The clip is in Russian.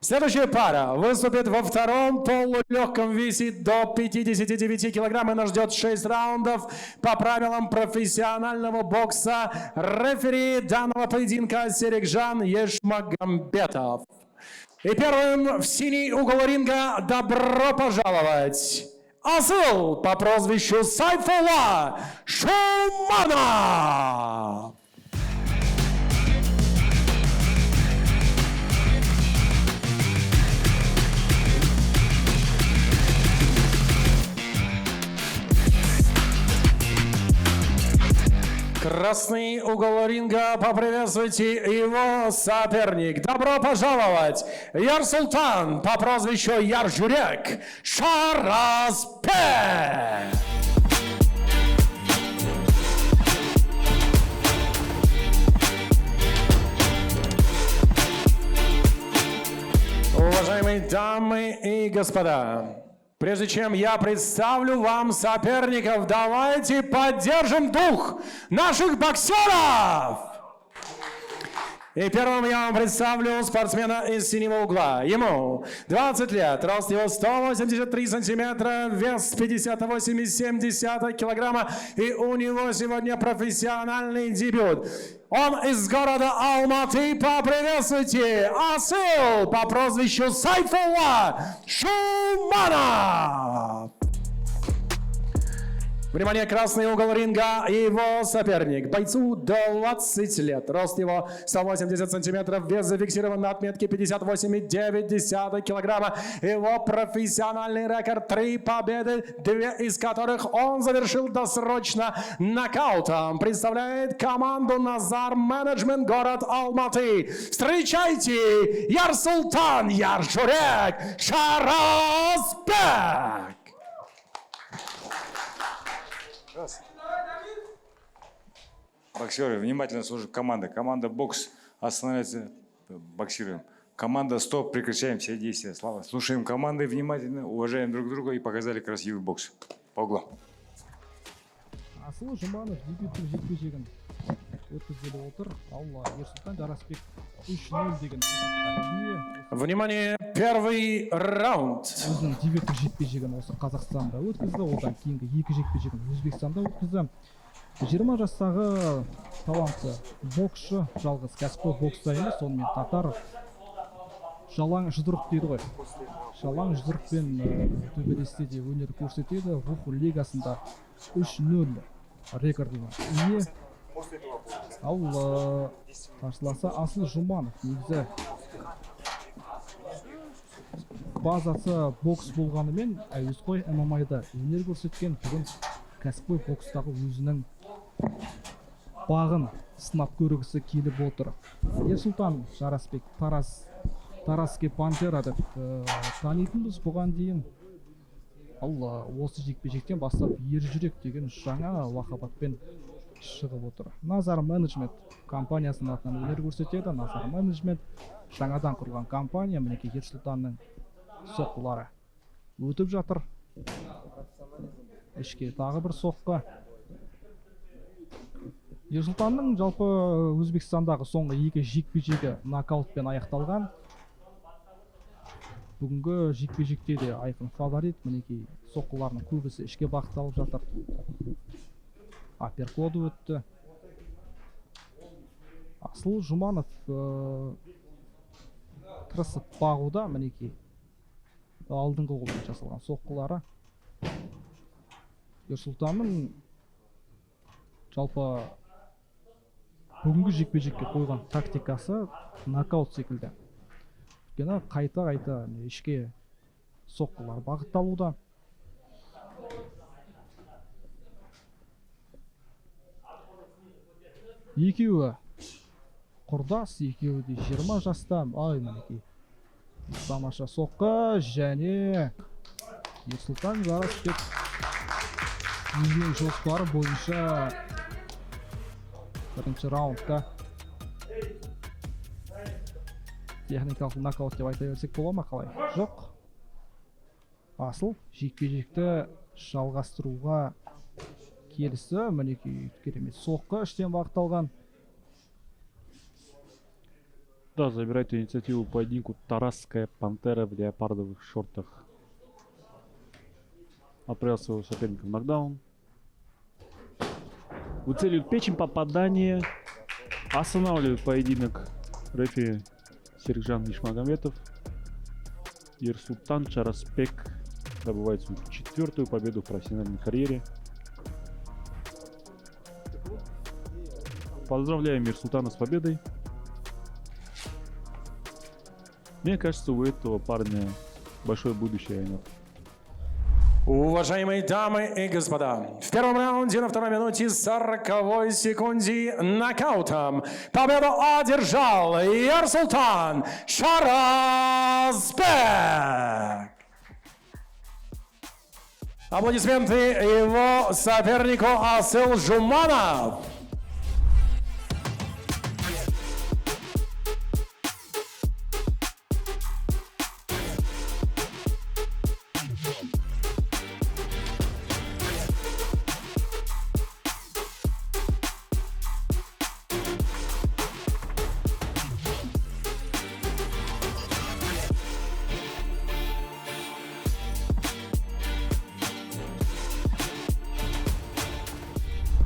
Следующая пара выступит во втором полулегком весе до 59 килограмм. И нас ждет 6 раундов по правилам профессионального бокса. Рефери данного поединка Серикжан Ешмагамбетов. И первым в синий угол ринга добро пожаловать Асыл по прозвищу Сайфулла Шуманов. Красный угол ринга, поприветствуйте его соперник. Добро пожаловать, Ярсултан по прозвищу Яржурек Шараспе. Уважаемые дамы и господа, прежде чем я представлю вам соперников, давайте поддержим дух наших боксеров! И первым я вам представлю спортсмена из синего угла. Ему 20 лет, рост его 183 сантиметра, вес 58,7 килограмма. И у него сегодня профессиональный дебют. Он из города Алматы. Поприветствуйте, Асыл по прозвищу Сайфулла Шуманов. Внимание, красный угол ринга, его соперник. Бойцу 20 лет, рост его 180 сантиметров, вес зафиксирован на отметке 58,9 килограмма. Его профессиональный рекорд 3 победы, 2 из которых он завершил досрочно нокаутом. Представляет команду Назар Менеджмент, город Алматы. Встречайте, Ярсултан Яржурек Шараспе. Боксеры, внимательно слушаем команда. Команда бокс, останавливается, боксируем. Команда стоп, прекращаем все действия. Слава. Слушаем команды внимательно, уважаем друг друга и показали красивый бокс. По углам. Асыл Жұманов дебюттік жекпе-жегін өткізгелі отыр. Алла, Ерсултан Жарасбек 3-0 деген. Внимание, первый раунд. Өзінің дебюттік жекпе-жегін осы Қазақстанда өткізді, одан кейінгі екі жекпе-жегін Өзбекстанда өткізді. 20 жастағы талантты боксшы, жалғыз кәсіпқой бокста емес, сонымен қатар жалаң жұдырық дейді ғой. Жалаң жұдырықпен төбелесте де өнер көрсетеді. Руху лигасында 3-0 рекорды бар. Ал қарсыласы Асыл Жұманов. Негізі базасы бокс болғанымен, әуесқой ММА-да өнер көрсеткен, бүгін кәсіпқой бокстағы өзінің бағын сынап көргісі келіп отыр. Ерсултан Жарасбек Тараске Пантера деп танитынбыз бұған дейін. Алла, осы жекпе-жектен бастап Ержүрек деген жаңа лақапатпен шығып отыр. Назар Менеджмент компаниясының атынан өнер көрсетеді. Назар Менеджмент жаңадан құрылған компания, мінекей Ерсултанның соққылары өтіп жатыр. Ішке тағы бір соққы. Ерсултанның жалпы Өзбекстандағы соңғы екі жекпе-жегі нокаутпен аяқталған. Бүгінгі жекпе-жекте де айқын фаворит, мінекей соққыларының көбісі ішке бағытталып жатыр. Апперкоты өтті. Асыл Жұманов тырысып бағуда, мінекей алдыңғы қолмен жасалған соққылары. Ерсултанның жалпы бүгінгі жекпе-жекке қойған тактикасы нокаут секілді. Өйткені қайта-қайта ішке соққылар бағытталуда. Екеуі құрдас, екеуі де 20 жаста. Ай, мінекей тамаша соққы және Ерсултан Жарасбек өзінің жоспары бойынша бірінші раундта техникалық нокаут деп айта берсек бола ма, қалай? Жоқ. Асыл жекпе-жекті жалғастыруға келісі, мінекей керемет соққы іштен бағытталған. Да, забирает инициативу поединку Тарасская пантера в леопардовых шортах. Отправил своего соперника в нокдаун. Выцеливает печень, попадание. Останавливает поединок рефери Серикжан Ишмагометов. Ерсултан Чараспек добывает свою 4-ю победу в профессиональной карьере. Поздравляем Ерсултана с победой. Мне кажется, у этого парня большое будущее, Айнат. Уважаемые дамы и господа, в первом раунде на 2-й минуте 40-й секунде нокаутом победу одержал Ерсултан Чараспек. Аплодисменты его сопернику Асыл Жуманов.